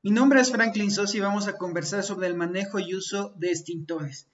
Mi nombre es Franklin Sosa y vamos a conversar sobre el manejo y uso de extintores.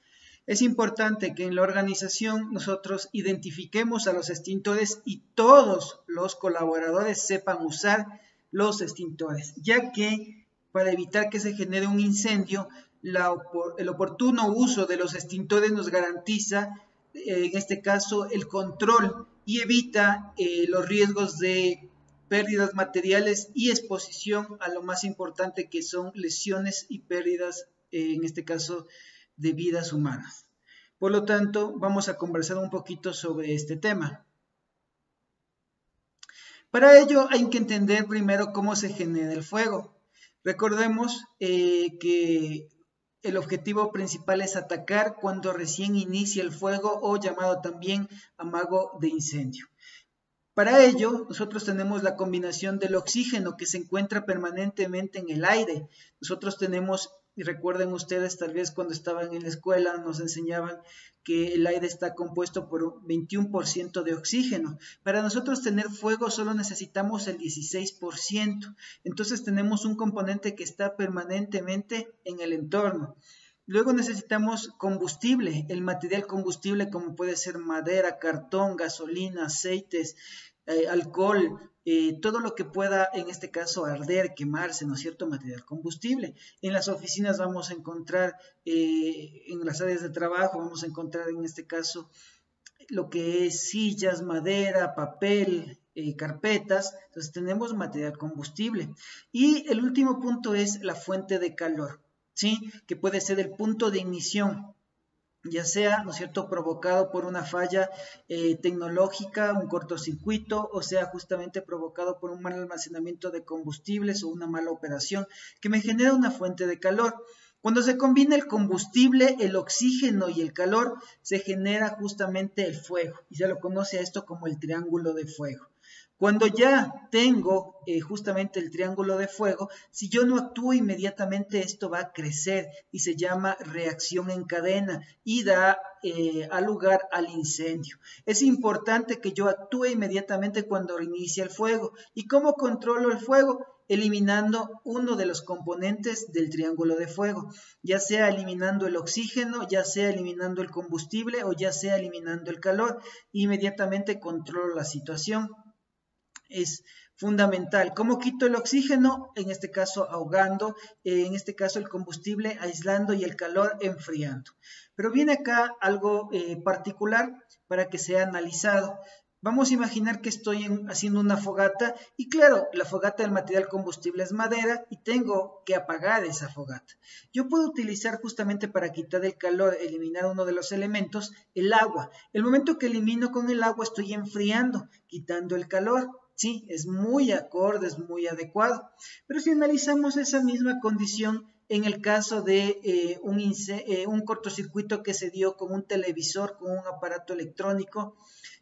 Es importante que en la organización nosotros identifiquemos a los extintores y todos los colaboradores sepan usar los extintores, ya que para evitar que se genere un incendio, el oportuno uso de los extintores nos garantiza, en este caso, el control y evita los riesgos de pérdidas materiales y exposición a lo más importante que son lesiones y pérdidas, en este caso, de vidas humanas. Por lo tanto, vamos a conversar un poquito sobre este tema. Para ello hay que entender primero cómo se genera el fuego. Recordemos que el objetivo principal es atacar cuando recién inicia el fuego o llamado también amago de incendio. Para ello, nosotros tenemos la combinación del oxígeno que se encuentra permanentemente en el aire. Nosotros tenemos, y recuerden ustedes, tal vez cuando estaban en la escuela nos enseñaban que el aire está compuesto por un 21% de oxígeno. Para nosotros tener fuego solo necesitamos el 16%. Entonces tenemos un componente que está permanentemente en el entorno. Luego necesitamos combustible, el material combustible como puede ser madera, cartón, gasolina, aceites, alcohol, todo lo que pueda en este caso arder, quemarse, ¿no es cierto? Material combustible. En las oficinas vamos a encontrar, en las áreas de trabajo vamos a encontrar en este caso lo que es sillas, madera, papel, carpetas. Entonces tenemos material combustible. Y el último punto es la fuente de calor, ¿sí? Que puede ser el punto de ignición, ya sea, ¿no es cierto?, provocado por una falla tecnológica, un cortocircuito, o sea, justamente provocado por un mal almacenamiento de combustibles o una mala operación que me genera una fuente de calor. Cuando se combina el combustible, el oxígeno y el calor, se genera justamente el fuego, y se lo conoce a esto como el triángulo de fuego. Cuando ya tengo justamente el triángulo de fuego, si yo no actúo inmediatamente, esto va a crecer y se llama reacción en cadena y da lugar al incendio. Es importante que yo actúe inmediatamente cuando inicia el fuego. ¿Y cómo controlo el fuego? Eliminando uno de los componentes del triángulo de fuego, ya sea eliminando el oxígeno, ya sea eliminando el combustible o ya sea eliminando el calor. Inmediatamente controlo la situación. Es fundamental. ¿Cómo quito el oxígeno? En este caso ahogando, en este caso el combustible aislando y el calor enfriando. Pero viene acá algo particular para que sea analizado. Vamos a imaginar que estoy haciendo una fogata y claro, la fogata del material combustible es madera y tengo que apagar esa fogata. Yo puedo utilizar justamente para quitar el calor, eliminar uno de los elementos, el agua. El momento que elimino con el agua estoy enfriando, quitando el calor. Sí, es muy acorde, es muy adecuado. Pero si analizamos esa misma condición en el caso de un cortocircuito que se dio con un televisor, con un aparato electrónico,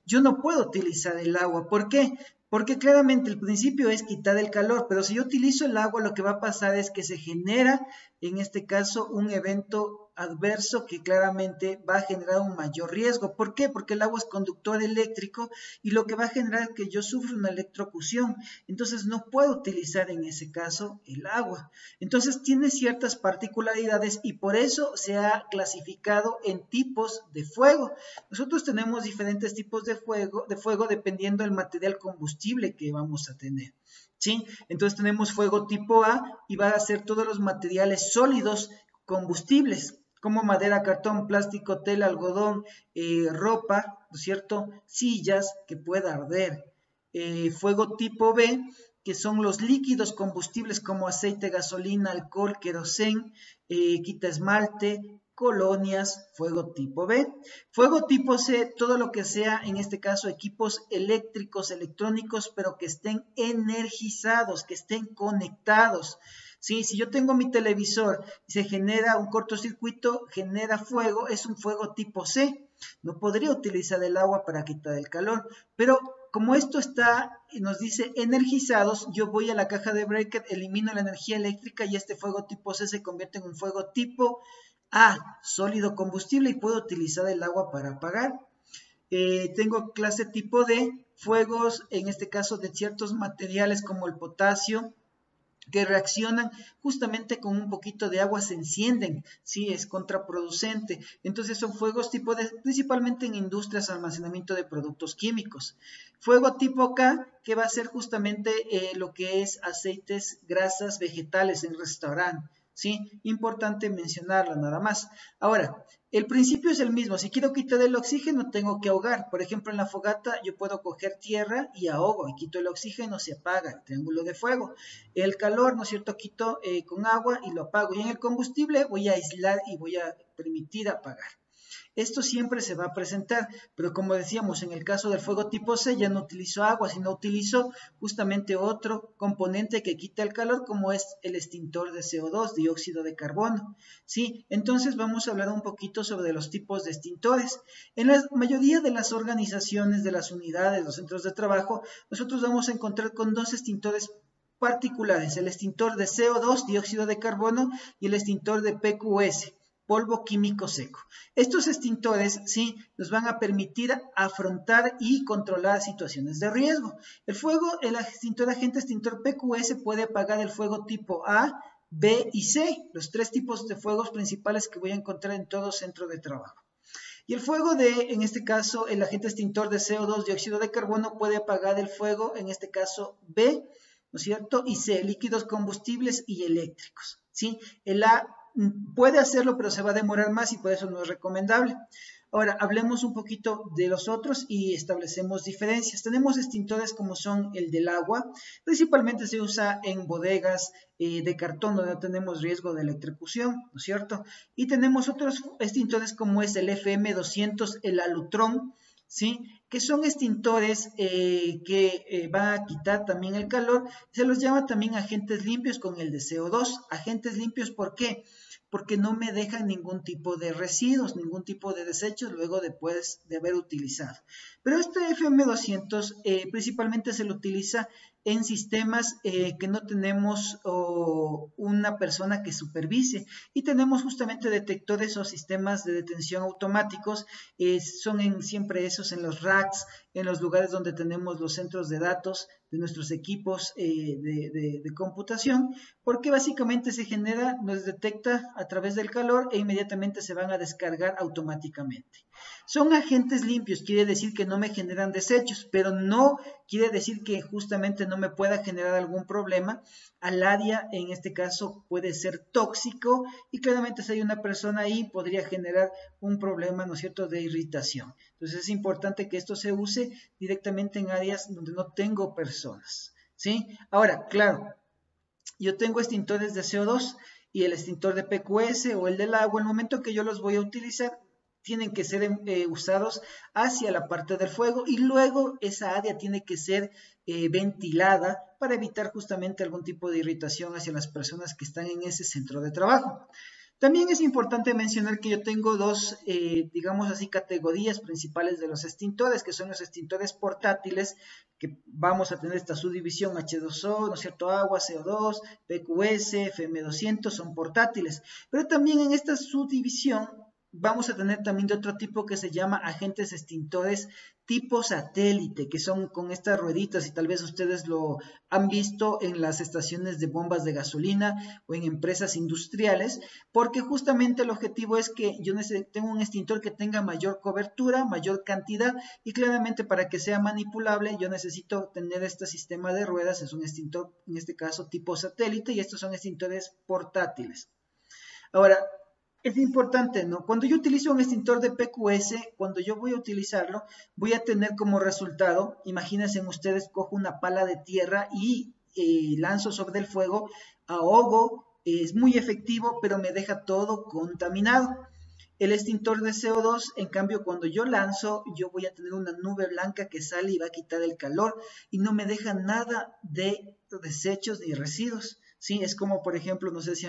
yo no puedo utilizar el agua. ¿Por qué? Porque claramente el principio es quitar el calor, pero si yo utilizo el agua, lo que va a pasar es que se genera, en este caso, un evento adverso que claramente va a generar un mayor riesgo. ¿Por qué? Porque el agua es conductor eléctrico y lo que va a generar es que yo sufra una electrocución. Entonces no puedo utilizar en ese caso el agua. Entonces tiene ciertas particularidades y por eso se ha clasificado en tipos de fuego. Nosotros tenemos diferentes tipos de fuego dependiendo del material combustible que vamos a tener. ¿Sí? Entonces tenemos fuego tipo A y va a ser todos los materiales sólidos combustibles, como madera, cartón, plástico, tela, algodón, ropa, ¿no es cierto? Sillas que pueda arder. Fuego tipo B, que son los líquidos combustibles como aceite, gasolina, alcohol, querosén, quita esmalte, colonias, fuego tipo B. Fuego tipo C, todo lo que sea, en este caso, equipos eléctricos, electrónicos, pero que estén energizados, que estén conectados. Sí, si yo tengo mi televisor y se genera un cortocircuito, genera fuego, es un fuego tipo C. No podría utilizar el agua para quitar el calor, pero como esto está, nos dice energizados, yo voy a la caja de breaker, elimino la energía eléctrica y este fuego tipo C se convierte en un fuego tipo A, sólido combustible, y puedo utilizar el agua para apagar. Tengo clase tipo D, fuegos, en este caso de ciertos materiales como el potasio, que reaccionan justamente con un poquito de agua, se encienden, sí, es contraproducente. Entonces son fuegos tipo principalmente en industrias, almacenamiento de productos químicos. Fuego tipo K, que va a ser justamente lo que es aceites, grasas, vegetales en restaurante. ¿Sí? Importante mencionarlo nada más. Ahora, el principio es el mismo. Si quiero quitar el oxígeno, tengo que ahogar. Por ejemplo, en la fogata yo puedo coger tierra y ahogo. Y quito el oxígeno, se apaga el triángulo de fuego. El calor, ¿no es cierto? Quito con agua y lo apago. Y en el combustible voy a aislar y voy a permitir apagar. Esto siempre se va a presentar, pero como decíamos, en el caso del fuego tipo C ya no utilizo agua, sino utilizo justamente otro componente que quita el calor, como es el extintor de CO2, dióxido de carbono. ¿Sí? Entonces vamos a hablar un poquito sobre los tipos de extintores. En la mayoría de las organizaciones, de las unidades, los centros de trabajo, nosotros vamos a encontrar con dos extintores particulares, el extintor de CO2, dióxido de carbono, y el extintor de PQS, polvo químico seco. Estos extintores, sí, nos van a permitir afrontar y controlar situaciones de riesgo. El extintor agente extintor PQS puede apagar el fuego tipo A, B y C, los tres tipos de fuegos principales que voy a encontrar en todo centro de trabajo. Y el fuego en este caso, el agente extintor de CO2, dióxido de carbono, puede apagar el fuego, en este caso B, ¿no es cierto? Y C, líquidos combustibles y eléctricos, ¿sí? El A puede hacerlo, pero se va a demorar más y por eso no es recomendable. Ahora, hablemos un poquito de los otros y establecemos diferencias. Tenemos extintores como son el del agua, principalmente se usa en bodegas de cartón donde no tenemos riesgo de electrocución, ¿no es cierto? Y tenemos otros extintores como es el FM200, el Alutrón, ¿sí? Que son extintores que van a quitar también el calor. Se los llama también agentes limpios con el de CO2. Agentes limpios, ¿por qué? Porque no me dejan ningún tipo de residuos, ningún tipo de desechos luego después de haber utilizado. Pero este FM200 principalmente se lo utiliza en sistemas que no tenemos una persona que supervise y tenemos justamente detectores o sistemas de detención automáticos, son siempre esos en los racks, en los lugares donde tenemos los centros de datos de nuestros equipos de computación, porque básicamente nos detecta a través del calor e inmediatamente se van a descargar automáticamente. Son agentes limpios, quiere decir que no me generan desechos, pero no quiere decir que justamente no me pueda generar algún problema. Al área, en este caso, puede ser tóxico y claramente si hay una persona ahí podría generar un problema, ¿no es cierto?, de irritación. Entonces es importante que esto se use directamente en áreas donde no tengo personas, ¿sí? Ahora, claro, yo tengo extintores de CO2 y el extintor de PQS o el del agua, el momento que yo los voy a utilizar, tienen que ser usados hacia la parte del fuego y luego esa área tiene que ser ventilada para evitar justamente algún tipo de irritación hacia las personas que están en ese centro de trabajo. También es importante mencionar que yo tengo dos, digamos así, categorías principales de los extintores, que son los extintores portátiles, que vamos a tener esta subdivisión H2O, ¿no es cierto?, agua, CO2, PQS, FM200, son portátiles. Pero también en esta subdivisión vamos a tener también de otro tipo que se llama agentes extintores tipo satélite, que son con estas rueditas y tal vez ustedes lo han visto en las estaciones de bombas de gasolina o en empresas industriales, porque justamente el objetivo es que yo tengo un extintor que tenga mayor cobertura, mayor cantidad y claramente para que sea manipulable yo necesito tener este sistema de ruedas, es un extintor en este caso tipo satélite y estos son extintores portátiles. Ahora, es importante, ¿no? Cuando yo utilizo un extintor de PQS, cuando yo voy a utilizarlo, voy a tener como resultado, imagínense ustedes, cojo una pala de tierra y lanzo sobre el fuego, ahogo, es muy efectivo, pero me deja todo contaminado. El extintor de CO2, en cambio, cuando yo lanzo, yo voy a tener una nube blanca que sale y va a quitar el calor y no me deja nada de desechos ni residuos. Sí, es como, por ejemplo, no sé si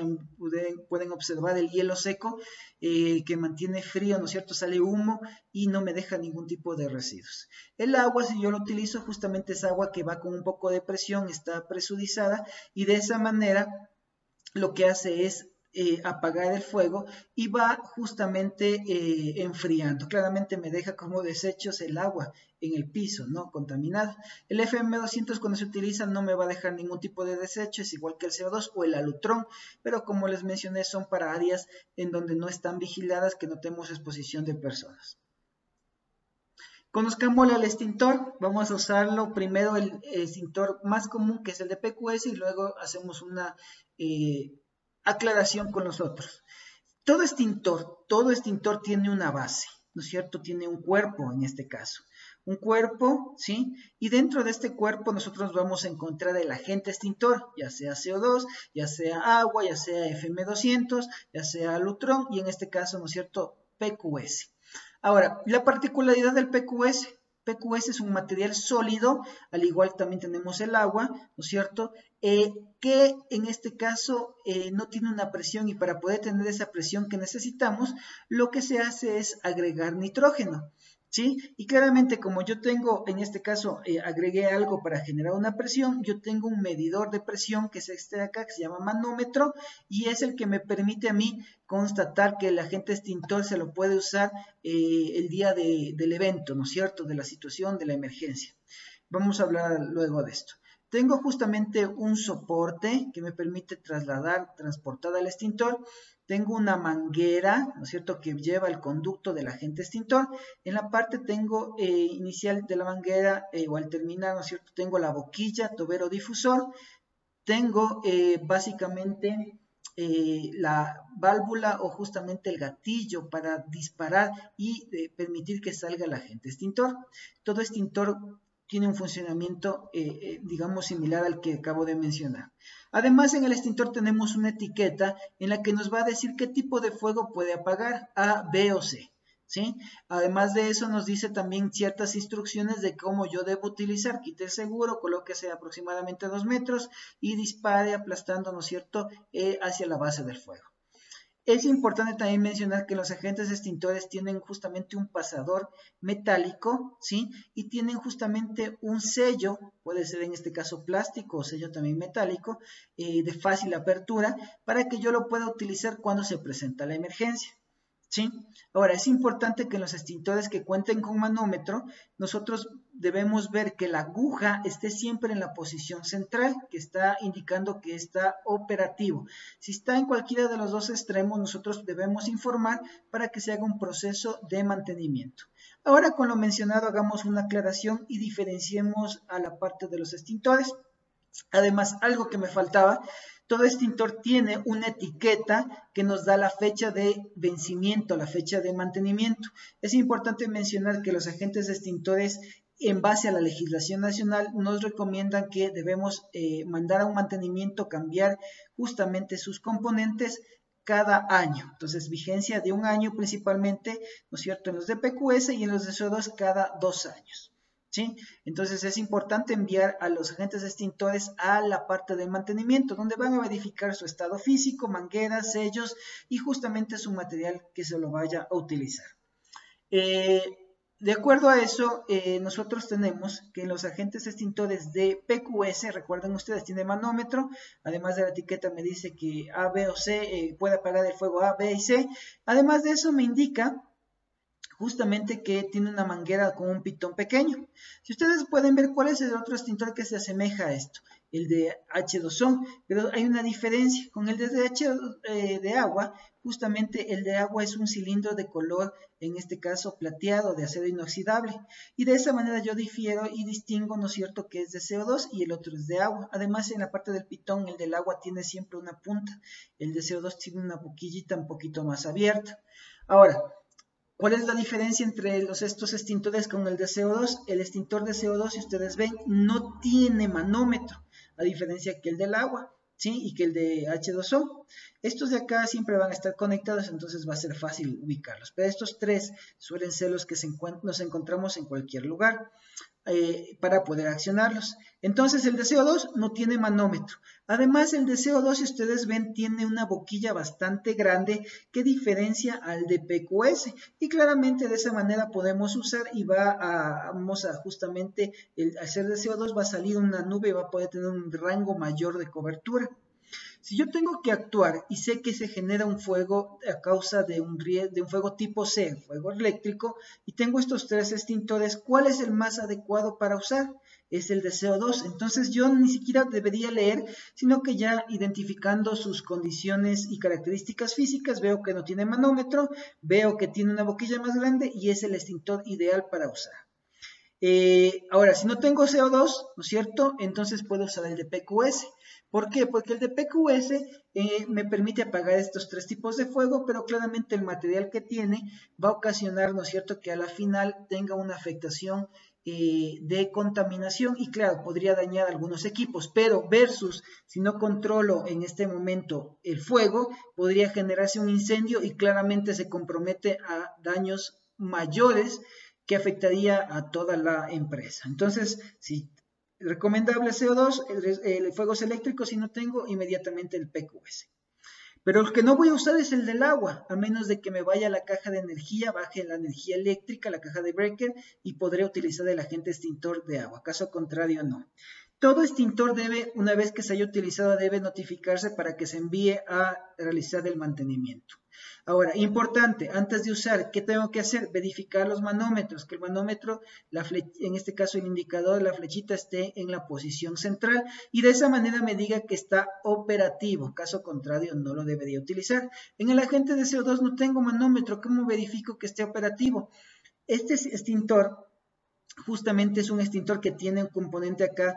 pueden observar el hielo seco que mantiene frío, ¿no es cierto? Sale humo y no me deja ningún tipo de residuos. El agua, si yo lo utilizo, justamente es agua que va con un poco de presión, está presurizada y de esa manera lo que hace es apagar el fuego y va justamente enfriando. Claramente me deja como desechos el agua en el piso, ¿no? Contaminado. El FM200 cuando se utiliza no me va a dejar ningún tipo de desecho, es igual que el CO2 o el alutrón, pero como les mencioné son para áreas en donde no están vigiladas, que no tenemos exposición de personas. Conozcamos el extintor, vamos a usarlo primero el extintor más común que es el de PQS y luego hacemos una aclaración con los otros. Todo extintor tiene una base, ¿no es cierto? Tiene un cuerpo en este caso. Un cuerpo, ¿sí? Y dentro de este cuerpo nosotros vamos a encontrar el agente extintor, ya sea CO2, ya sea agua, ya sea FM200, ya sea alutrón y en este caso, ¿no es cierto? PQS. Ahora, la particularidad del PQS es un material sólido, al igual también tenemos el agua, ¿no es cierto? Que en este caso no tiene una presión y para poder tener esa presión que necesitamos, lo que se hace es agregar nitrógeno. ¿Sí? Y claramente como yo tengo, en este caso, agregué algo para generar una presión, yo tengo un medidor de presión que es este de acá, que se llama manómetro, y es el que me permite a mí constatar que el agente extintor se lo puede usar el día del evento, ¿no es cierto? De la situación, de la emergencia. Vamos a hablar luego de esto. Tengo justamente un soporte que me permite transportar al extintor. Tengo una manguera, ¿no es cierto?, que lleva el conducto del agente extintor. En la parte tengo inicial de la manguera o al terminar, ¿no es cierto?, tengo la boquilla, tobero difusor. Tengo básicamente la válvula o justamente el gatillo para disparar y permitir que salga el agente extintor. Todo extintor tiene un funcionamiento, digamos, similar al que acabo de mencionar. Además, en el extintor tenemos una etiqueta en la que nos va a decir qué tipo de fuego puede apagar, A, B o C. ¿Sí? Además de eso nos dice también ciertas instrucciones de cómo yo debo utilizar. Quite el seguro, colóquese aproximadamente 2 metros y dispare aplastando, ¿no es cierto?, hacia la base del fuego. Es importante también mencionar que los agentes extintores tienen justamente un pasador metálico, ¿sí? Y tienen justamente un sello, puede ser en este caso plástico o sello también metálico, de fácil apertura, para que yo lo pueda utilizar cuando se presenta la emergencia. ¿Sí? Ahora, es importante que en los extintores que cuenten con manómetro, nosotros debemos ver que la aguja esté siempre en la posición central, que está indicando que está operativo. Si está en cualquiera de los dos extremos, nosotros debemos informar para que se haga un proceso de mantenimiento. Ahora, con lo mencionado, hagamos una aclaración y diferenciemos a la parte de los extintores. Además, algo que me faltaba, todo extintor tiene una etiqueta que nos da la fecha de vencimiento, la fecha de mantenimiento. Es importante mencionar que los agentes extintores, en base a la legislación nacional, nos recomiendan que debemos mandar a un mantenimiento, cambiar justamente sus componentes cada año. Entonces, vigencia de un año principalmente, ¿no es cierto?, en los de PQS y en los de CO2 cada 2 años. ¿Sí? Entonces es importante enviar a los agentes extintores a la parte de mantenimiento, donde van a verificar su estado físico, mangueras, sellos y justamente su material que se lo vaya a utilizar. De acuerdo a eso, nosotros tenemos que los agentes extintores de PQS, recuerden ustedes, tiene manómetro, además de la etiqueta me dice que A, B o C puede apagar el fuego A, B y C. Además de eso me indica justamente que tiene una manguera con un pitón pequeño. Si ustedes pueden ver cuál es el otro extintor que se asemeja a esto, el de H2O, pero hay una diferencia. Con el de agua, justamente el de agua es un cilindro de color, en este caso plateado, de acero inoxidable, y de esa manera yo difiero y distingo, ¿no es cierto?, que es de CO2 y el otro es de agua. Además, en la parte del pitón, el del agua tiene siempre una punta, el de CO2 tiene una boquillita un poquito más abierta. Ahora, ¿cuál es la diferencia entre estos extintores con el de CO2? El extintor de CO2, si ustedes ven, no tiene manómetro, a diferencia que el del agua, ¿sí? Y que el de H2O. Estos de acá siempre van a estar conectados, entonces va a ser fácil ubicarlos. Pero estos tres suelen ser los que nos encontramos en cualquier lugar para poder accionarlos. Entonces el de CO2 no tiene manómetro. Además, el de CO2, si ustedes ven, tiene una boquilla bastante grande que diferencia al de PQS. Y claramente de esa manera podemos usar y vamos a justamente, al ser de CO2 va a salir una nube y va a poder tener un rango mayor de cobertura. si yo tengo que actuar y sé que se genera un fuego a causa de un fuego tipo C, fuego eléctrico, y tengo estos 3 extintores, ¿cuál es el más adecuado para usar? Es el de CO2. Entonces yo ni siquiera debería leer, sino que ya identificando sus condiciones y características físicas, veo que no tiene manómetro, veo que tiene una boquilla más grande y es el extintor ideal para usar. Ahora, si no tengo CO2, ¿no es cierto? Entonces puedo usar el de PQS. ¿Por qué? Porque el de PQS me permite apagar estos 3 tipos de fuego, pero claramente el material que tiene va a ocasionar, ¿no es cierto?, que a la final tenga una afectación de contaminación y claro, podría dañar algunos equipos, pero versus si no controlo en este momento el fuego, podría generarse un incendio y claramente se compromete a daños mayores que afectaría a toda la empresa. Entonces, sí, recomendable CO2, el fuegos eléctricos, si no tengo, inmediatamente el PQS. Pero el que no voy a usar es el del agua, a menos de que me vaya a la caja de energía, baje la energía eléctrica, la caja de breaker, y podré utilizar el agente extintor de agua. Caso contrario, no. Todo extintor debe, una vez que se haya utilizado, debe notificarse para que se envíe a realizar el mantenimiento. Ahora, importante, antes de usar, ¿qué tengo que hacer? Verificar los manómetros, que el manómetro, en este caso el indicador de la flechita esté en la posición central y de esa manera me diga que está operativo, caso contrario no lo debería utilizar. En el agente de CO2 no tengo manómetro, ¿cómo verifico que esté operativo? Este extintor justamente es un extintor que tiene un componente acá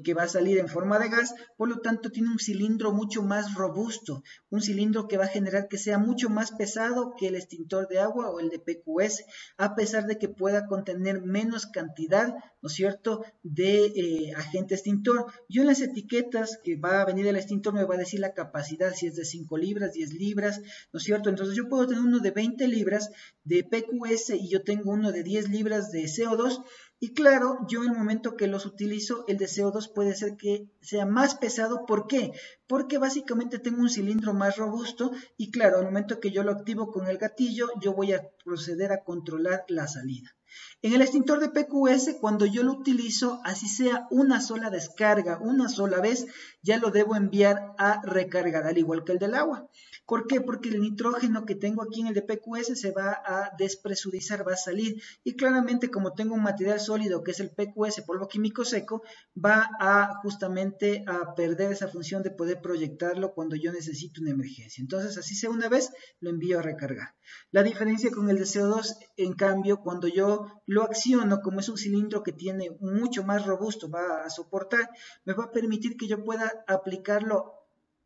que va a salir en forma de gas, por lo tanto tiene un cilindro mucho más robusto, un cilindro que va a generar que sea mucho más pesado que el extintor de agua o el de PQS, a pesar de que pueda contener menos cantidad, ¿no es cierto?, de agente extintor. Yo en las etiquetas que va a venir el extintor me va a decir la capacidad, si es de 5 libras, 10 libras, ¿no es cierto? Entonces yo puedo tener uno de 20 libras de PQS y yo tengo uno de 10 libras de CO2, y claro, yo en el momento que los utilizo, el de CO2 puede ser que sea más pesado. ¿Por qué? Porque básicamente tengo un cilindro más robusto y claro, al momento que yo lo activo con el gatillo, yo voy a proceder a controlar la salida. En el extintor de PQS, cuando yo lo utilizo, así sea una sola descarga, una sola vez, ya lo debo enviar a recargar, al igual que el del agua. ¿Por qué? Porque el nitrógeno que tengo aquí en el de PQS se va a despresurizar, va a salir. Y claramente como tengo un material sólido que es el PQS, polvo químico seco, va a justamente a perder esa función de poder proyectarlo cuando yo necesito una emergencia. Entonces, así sea una vez, lo envío a recargar. La diferencia con el de CO2, en cambio, cuando yo lo acciono, como es un cilindro que tiene mucho más robusto, va a soportar, me va a permitir que yo pueda aplicarlo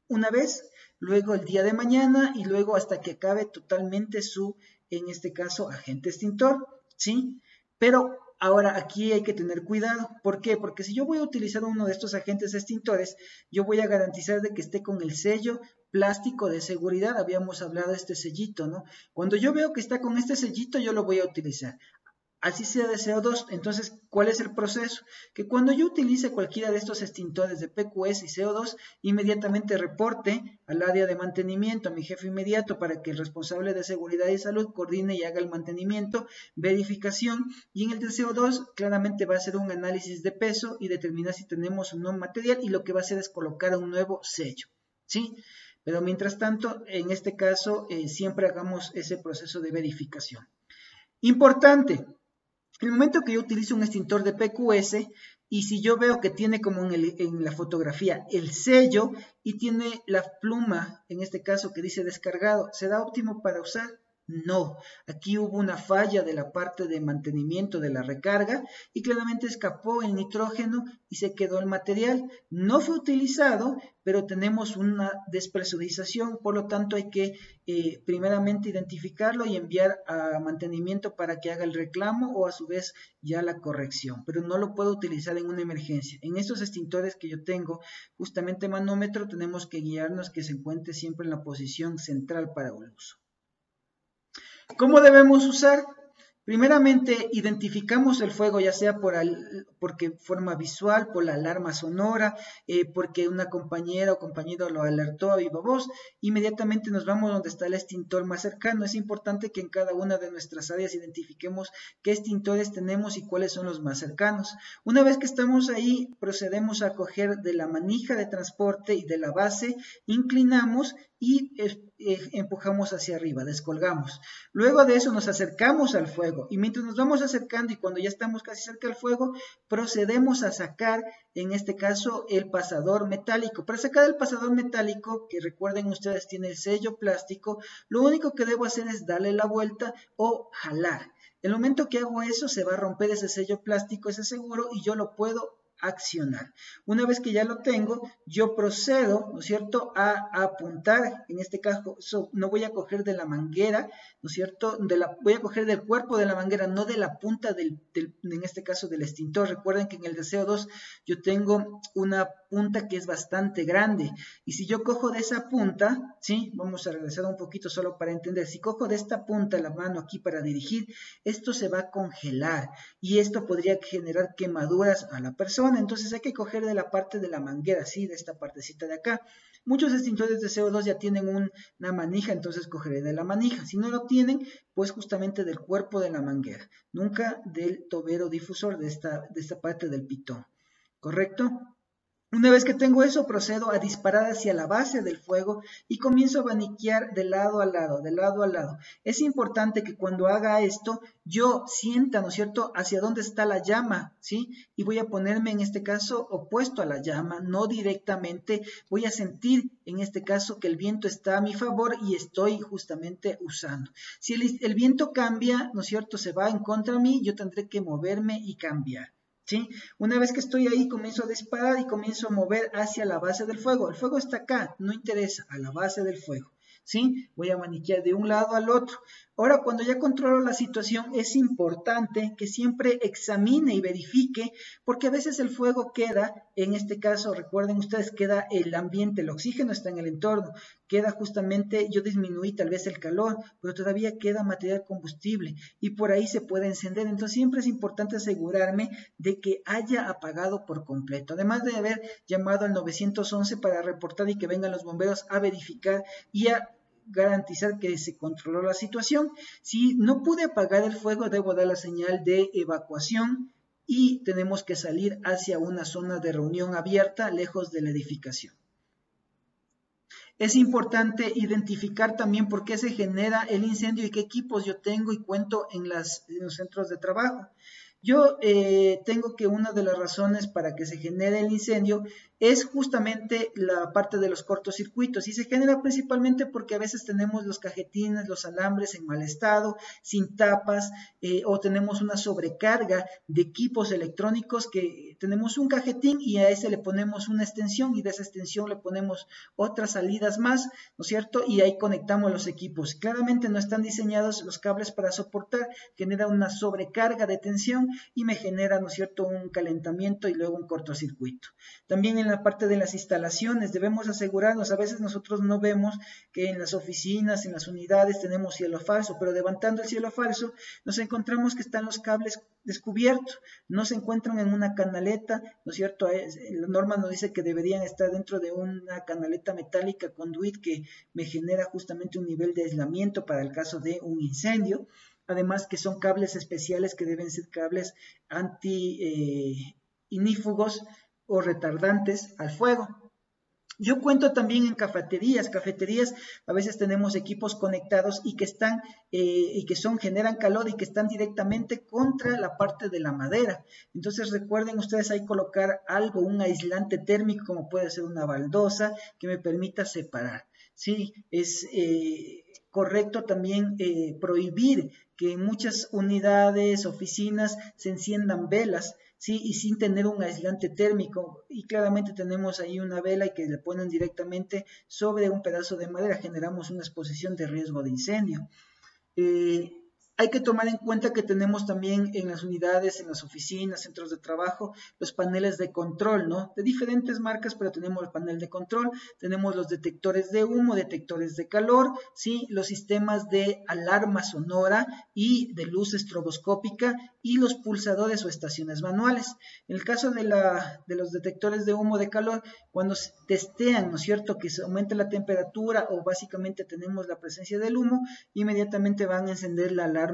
una vez, luego el día de mañana y luego hasta que acabe totalmente su, en este caso, agente extintor, ¿sí? Pero ahora aquí hay que tener cuidado. ¿Por qué? Porque si yo voy a utilizar uno de estos agentes extintores, yo voy a garantizar de que esté con el sello plástico de seguridad. Habíamos hablado de este sellito, ¿no? Cuando yo veo que está con este sellito, yo lo voy a utilizar. Así sea de CO2, entonces, ¿cuál es el proceso? Que cuando yo utilice cualquiera de estos extintores de PQS y CO2, inmediatamente reporte al área de mantenimiento, a mi jefe inmediato, para que el responsable de seguridad y salud coordine y haga el mantenimiento, verificación, y en el de CO2 claramente va a hacer un análisis de peso y determinar si tenemos un nuevo material, y lo que va a hacer es colocar un nuevo sello, ¿sí? Pero mientras tanto, en este caso, siempre hagamos ese proceso de verificación. Importante. En el momento que yo utilizo un extintor de PQS y si yo veo que tiene como en la fotografía el sello y tiene la pluma, en este caso que dice descargado, ¿será óptimo para usar? No, aquí hubo una falla de la parte de mantenimiento de la recarga y claramente escapó el nitrógeno y se quedó el material. No fue utilizado, pero tenemos una despresurización, por lo tanto hay que primeramente identificarlo y enviar a mantenimiento para que haga el reclamo o a su vez ya la corrección, pero no lo puedo utilizar en una emergencia. En estos extintores que yo tengo, justamente manómetro, tenemos que guiarnos que se encuentre siempre en la posición central para el uso. ¿Cómo debemos usar? Primeramente, identificamos el fuego, ya sea porque forma visual, por la alarma sonora, porque una compañera o compañero lo alertó a viva voz. Inmediatamente nos vamos donde está el extintor más cercano. Es importante que en cada una de nuestras áreas identifiquemos qué extintores tenemos y cuáles son los más cercanos. Una vez que estamos ahí, procedemos a coger de la manija de transporte y de la base, inclinamos y empujamos hacia arriba, descolgamos. Luego de eso nos acercamos al fuego y mientras nos vamos acercando y cuando ya estamos casi cerca del fuego, procedemos a sacar, en este caso, el pasador metálico. Para sacar el pasador metálico, que recuerden ustedes tiene el sello plástico, lo único que debo hacer es darle la vuelta o jalar. El momento que hago eso, se va a romper ese sello plástico, ese seguro, y yo lo puedo accionar. Una vez que ya lo tengo, yo procedo, ¿no es cierto?, a apuntar. En este caso, no voy a coger de la manguera, ¿no es cierto?, voy a coger del cuerpo de la manguera, no de la punta en este caso, del extintor. Recuerden que en el de CO2 yo tengo una punta que es bastante grande, y si yo cojo de esa punta, ¿sí?, vamos a regresar un poquito solo para entender. Si cojo de esta punta la mano aquí para dirigir, esto se va a congelar, y esto podría generar quemaduras a la persona. Entonces hay que coger de la parte de la manguera, ¿sí?, de esta partecita de acá. Muchos extintores de CO2 ya tienen una manija, entonces cogeré de la manija. Si no lo tienen, pues justamente del cuerpo de la manguera, nunca del tobero difusor de esta parte del pitón, ¿correcto? Una vez que tengo eso, procedo a disparar hacia la base del fuego y comienzo a abaniquear de lado a lado, de lado a lado. Es importante que cuando haga esto, yo sienta, ¿no es cierto?, hacia dónde está la llama, ¿sí? Y voy a ponerme, en este caso, opuesto a la llama, no directamente. Voy a sentir, en este caso, que el viento está a mi favor y estoy justamente usando. Si el viento cambia, ¿no es cierto?, se va en contra de mí, yo tendré que moverme y cambiar. ¿Sí? Una vez que estoy ahí, comienzo a disparar y comienzo a mover hacia la base del fuego. El fuego está acá, no interesa, a la base del fuego. ¿Sí? Voy a maniquear de un lado al otro. Ahora, cuando ya controlo la situación, es importante que siempre examine y verifique, porque a veces el fuego queda, en este caso, recuerden ustedes, queda el ambiente, el oxígeno está en el entorno, queda justamente, yo disminuí tal vez el calor, pero todavía queda material combustible y por ahí se puede encender. Entonces siempre es importante asegurarme de que haya apagado por completo, además de haber llamado al 911 para reportar y que vengan los bomberos a verificar y a garantizar que se controló la situación. Si no pude apagar el fuego, debo dar la señal de evacuación y tenemos que salir hacia una zona de reunión abierta lejos de la edificación. Es importante identificar también por qué se genera el incendio y qué equipos yo tengo y cuento en los centros de trabajo. Yo tengo que una de las razones para que se genere el incendio es justamente la parte de los cortocircuitos y se genera principalmente porque a veces tenemos los cajetines, los alambres en mal estado, sin tapas o tenemos una sobrecarga de equipos electrónicos que tenemos un cajetín y a ese le ponemos una extensión y de esa extensión le ponemos otras salidas más, ¿no es cierto? Y ahí conectamos los equipos. Claramente no están diseñados los cables para soportar, genera una sobrecarga de tensión y me genera, ¿no es cierto?, un calentamiento y luego un cortocircuito. También en la parte de las instalaciones debemos asegurarnos, a veces nosotros no vemos que en las oficinas, en las unidades tenemos cielo falso, pero levantando el cielo falso nos encontramos que están los cables descubiertos, no se encuentran en una canaleta, ¿no es cierto? La norma nos dice que deberían estar dentro de una canaleta metálica conduit que me genera justamente un nivel de aislamiento para el caso de un incendio. Además que son cables especiales que deben ser cables anti-inífugos o retardantes al fuego. Yo cuento también en cafeterías a veces tenemos equipos conectados y que están generan calor y que están directamente contra la parte de la madera. Entonces recuerden ustedes ahí colocar algo, un aislante térmico como puede ser una baldosa que me permita separar. Sí, es correcto también prohibir que en muchas unidades, oficinas se enciendan velas, ¿sí? Y sin tener un aislante térmico. Y claramente tenemos ahí una vela y que le ponen directamente sobre un pedazo de madera, generamos una exposición de riesgo de incendio. Hay que tomar en cuenta que tenemos también en las unidades, en las oficinas, centros de trabajo, los paneles de control, ¿no? De diferentes marcas, pero tenemos el panel de control, tenemos los detectores de humo, detectores de calor, ¿sí? Los sistemas de alarma sonora y de luz estroboscópica y los pulsadores o estaciones manuales. En el caso de los detectores de humo de calor, cuando se testean, ¿no es cierto?, que se aumente la temperatura o básicamente tenemos la presencia del humo, inmediatamente van a encender la alarma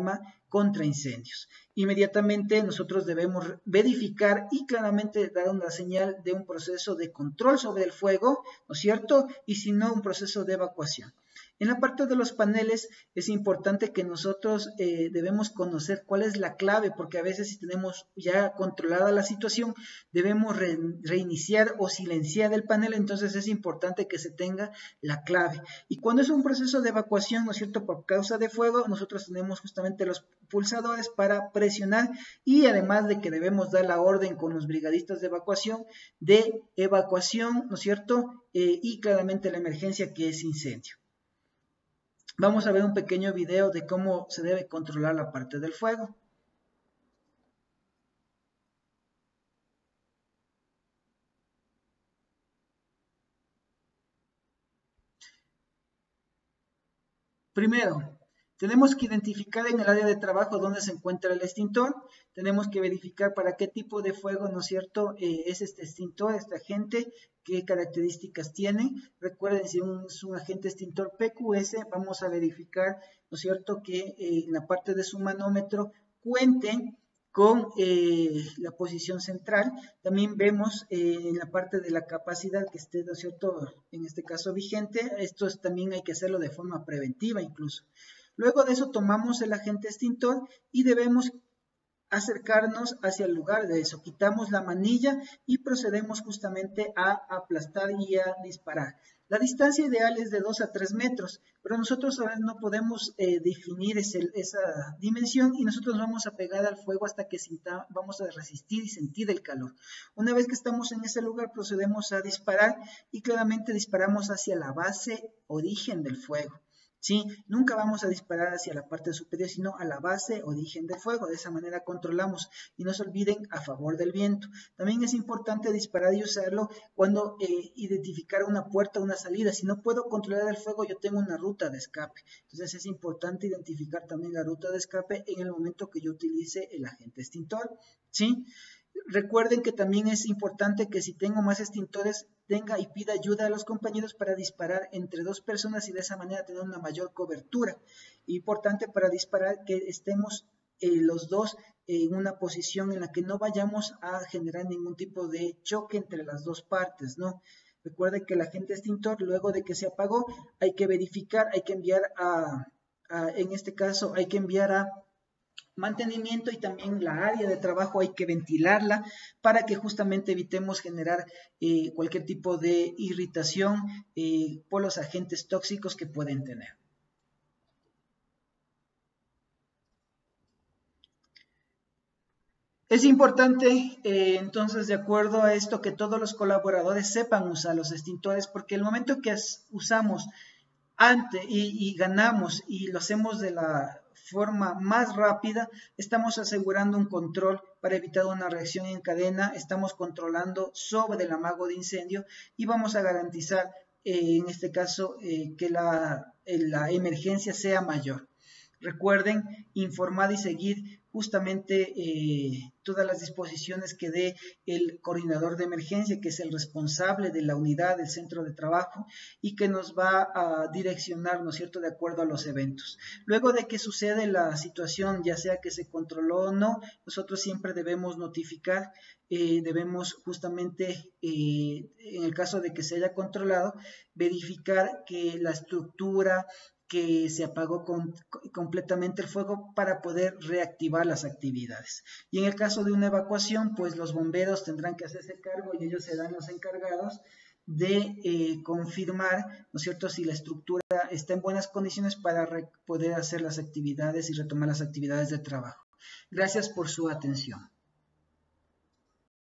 contra incendios. Inmediatamente nosotros debemos verificar y claramente dar una señal de un proceso de control sobre el fuego, ¿no es cierto? Y si no, un proceso de evacuación. En la parte de los paneles es importante que nosotros debemos conocer cuál es la clave, porque a veces si tenemos ya controlada la situación, debemos reiniciar o silenciar el panel, entonces es importante que se tenga la clave. Y cuando es un proceso de evacuación, ¿no es cierto?, por causa de fuego, nosotros tenemos justamente los pulsadores para presionar y además de que debemos dar la orden con los brigadistas de evacuación, ¿no es cierto?, y claramente la emergencia que es incendio. Vamos a ver un pequeño video de cómo se debe controlar la parte del fuego. Primero, tenemos que identificar en el área de trabajo dónde se encuentra el extintor. Tenemos que verificar para qué tipo de fuego, ¿no es cierto?, es este extintor, este agente, qué características tiene. Recuerden, si es un agente extintor PQS, vamos a verificar, ¿no es cierto?, que en la parte de su manómetro cuente con la posición central. También vemos en la parte de la capacidad que esté, ¿no es cierto?, en este caso vigente. Esto también hay que hacerlo de forma preventiva incluso. Luego de eso tomamos el agente extintor y debemos acercarnos hacia el lugar de eso. Quitamos la manilla y procedemos justamente a aplastar y a disparar. La distancia ideal es de 2 a 3 metros, pero nosotros a veces no podemos definir esa dimensión y nosotros vamos a pegar al fuego hasta que vamos a resistir y sentir el calor. Una vez que estamos en ese lugar, procedemos a disparar y claramente disparamos hacia la base origen del fuego. ¿Sí? Nunca vamos a disparar hacia la parte superior, sino a la base origen del fuego. De esa manera controlamos. Y no se olviden, a favor del viento. También es importante disparar y usarlo cuando identificar una puerta o una salida. Si no puedo controlar el fuego, yo tengo una ruta de escape. Entonces es importante identificar también la ruta de escape en el momento que yo utilice el agente extintor. ¿Sí? Recuerden que también es importante que si tengo más extintores, tenga y pida ayuda a los compañeros para disparar entre 2 personas y de esa manera tener una mayor cobertura. Importante para disparar que estemos los dos en una posición en la que no vayamos a generar ningún tipo de choque entre las dos partes, ¿no? Recuerden que el agente extintor, luego de que se apagó, hay que verificar, hay que enviar en este caso, hay que enviar a mantenimiento y también la área de trabajo hay que ventilarla para que justamente evitemos generar cualquier tipo de irritación por los agentes tóxicos que pueden tener. Es importante, entonces, de acuerdo a esto, que todos los colaboradores sepan usar los extintores, porque el momento que usamos y ganamos y lo hacemos de la forma más rápida, estamos asegurando un control para evitar una reacción en cadena, estamos controlando sobre el amago de incendio y vamos a garantizar, en este caso, que la emergencia sea mayor. Recuerden informar y seguir justamente todas las disposiciones que dé el coordinador de emergencia, que es el responsable de la unidad del centro de trabajo y que nos va a direccionar, ¿no es cierto?, de acuerdo a los eventos. Luego de que sucede la situación, ya sea que se controló o no, nosotros siempre debemos notificar, debemos justamente, en el caso de que se haya controlado, verificar que la estructura, que se apagó completamente el fuego para poder reactivar las actividades. Y en el caso de una evacuación, pues los bomberos tendrán que hacerse cargo y ellos serán los encargados de confirmar, ¿no es cierto?, si la estructura está en buenas condiciones para poder hacer las actividades y retomar las actividades de trabajo. Gracias por su atención.